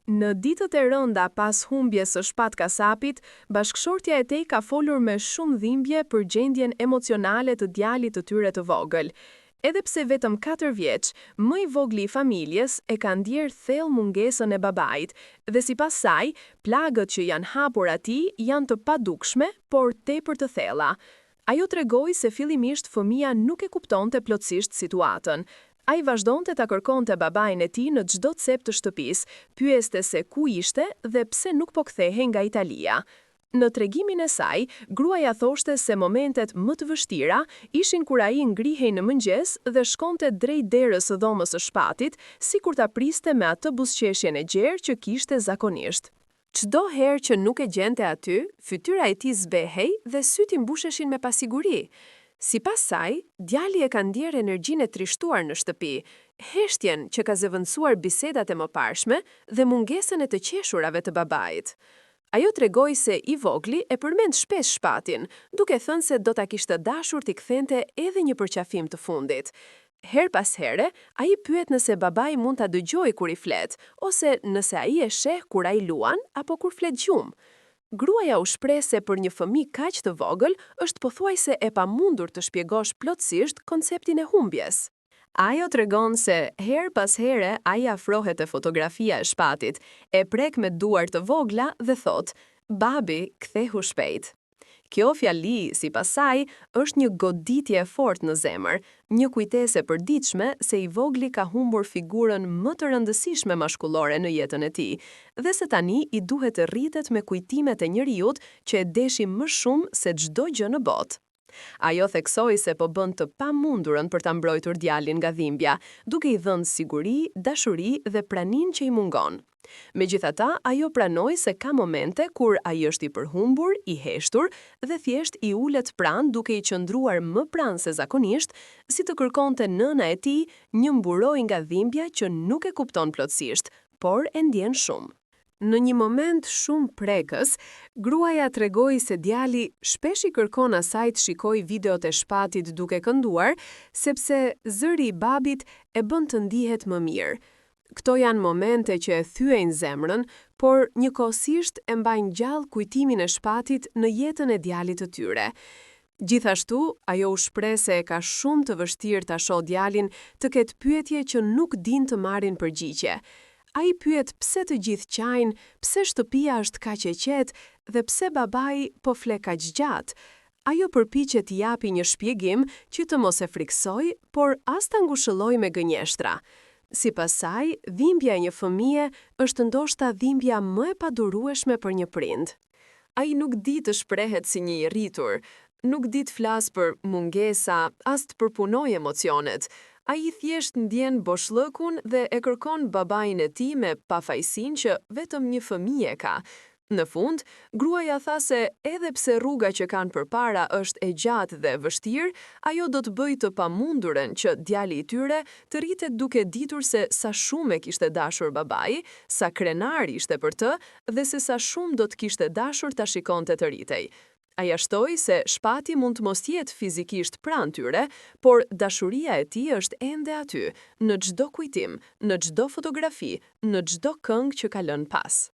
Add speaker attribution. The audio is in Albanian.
Speaker 1: Në ditët e rënda pas humbjes së shpatkasapit, bashkëshortja e tij ka folur me shumë dhimbje për gjendjen emocionale të djalit të tyre të vogël. Edhe pse vetëm 4 vjeç, më i vogli i familjes e ka ndjerë thellë mungesën e babait, dhe sipas saj, plagët që janë hapur atij janë të padukshme, por tepër të thella. Ajo tregoi se fillimisht fëmia nuk e kuptonte plotësisht situatën. Ai vazhdonte ta kërkonte babain e tij në çdo cep të shtëpisë, pyeste se ku ishte dhe pse nuk po kthehej nga Italia. Në tregimin e saj, gruaja thoshte se momentet më të vështira ishin kur ai ngrihej në mëngjes dhe shkonte drejt derës së dhomës së shpatit, sikur ta priste me atë buzëqeshjen e gjerë që kishte zakonisht. Çdo herë që nuk e gjente aty, fytyra e tij zbehej dhe syt i mbusheshin me pasiguri. Sipas saj, djali e ka ndjerë energjinë e trishtuar në shtëpi, heshtjen që ka zëvendësuar bisedat e mëparshme dhe mungesën e të qeshurave të babait. Ajo tregoi se i vogli e përmend shpesh shpatin, duke thënë se do ta kishte dashur t'i kthente edhe një përqafim të fundit. Her pas here, ai pyet nëse babai mund ta dëgjojë kur i flet, ose nëse ai e sheh kur ai luan apo kur flet gjumë. Gruaja u shpreh se për një fëmijë kaq të vogël është pothuajse e pamundur të shpjegosh plotësisht konceptin e humbjes. Ajo tregon se her pas here ai afrohet te fotografia e shpatit, e prek me duar të vogla dhe thot: "Babi, kthehu shpejt." Kjo fjali, sipas saj, është një goditje e fortë në zemër, një kujtesë e përditshme se i vogli ka humbur figurën më të rëndësishme mashkullore në jetën e tij, dhe se tani i duhet të rritet me kujtimet e njeriut që e deshi më shumë se çdo gjë në botë. Ajo theksoi se po bën të pamundurën për ta mbrojtur djalin nga dhimbja, duke i dhënë siguri, dashuri dhe praninë që i mungon. Megjithatë, ajo pranoi se ka momente kur ai është i përhumbur, i heshtur dhe thjesht i ulet pranë duke i qëndruar më pranë se zakonisht, si të kërkonte nëna e tij një mburojë nga dhimbja që nuk e kupton plotësisht, por e ndjen shumë. Në një moment shumë prekës, gruaja tregoi se djali shpesh i kërkon asaj të shikojë videot e shpatit duke kënduar, sepse zëri i babit e bën të ndihet më mirë. Këto janë momente që e thyejnë zemrën, por njëkohësisht e mbajnë gjallë kujtimin e shpatit në jetën e djalit të tyre. Gjithashtu, ajo u shpreh se ka shumë të vështirë ta shohë djalin të ketë pyetje që nuk din të marrin përgjigje. Ai pyet pse të gjithë qajnë, pse shtëpia është kaq e qetë dhe pse babai po fle kaq gjatë. Ajo përpiqet t'i japi një shpjegim që të mos e friksojë, por as ta ngushëllojë me gënjeshtra. Sipas saj, dhimbja e një fëmie është ndoshta dhimbja më e padurueshme për një prind. Ai nuk di të shprehet si një i rritur, nuk di të flas për mungesa, as të përpunojë emocionet. Ai thjesht ndjen boshllëkun dhe e kërkon babain e tij me pafajsinë që vetëm një fëmijë ka. Në fund, gruaja tha se edhe pse rruga që kanë përpara është e gjatë dhe vështirë, ajo do të bëjë të pamundurën që djali i tyre të rritet duke ditur se sa shumë e kishte dashur babai, sa krenar ishte për të dhe se sa shumë do të kishte dashur ta shikonte të rritej. Aja shtoi se shpati mund të mos jetë fizikisht pranë tyre, por dashuria e tij është ende aty, në çdo kujtim, në çdo fotografi, në çdo këngë që ka lënë pas.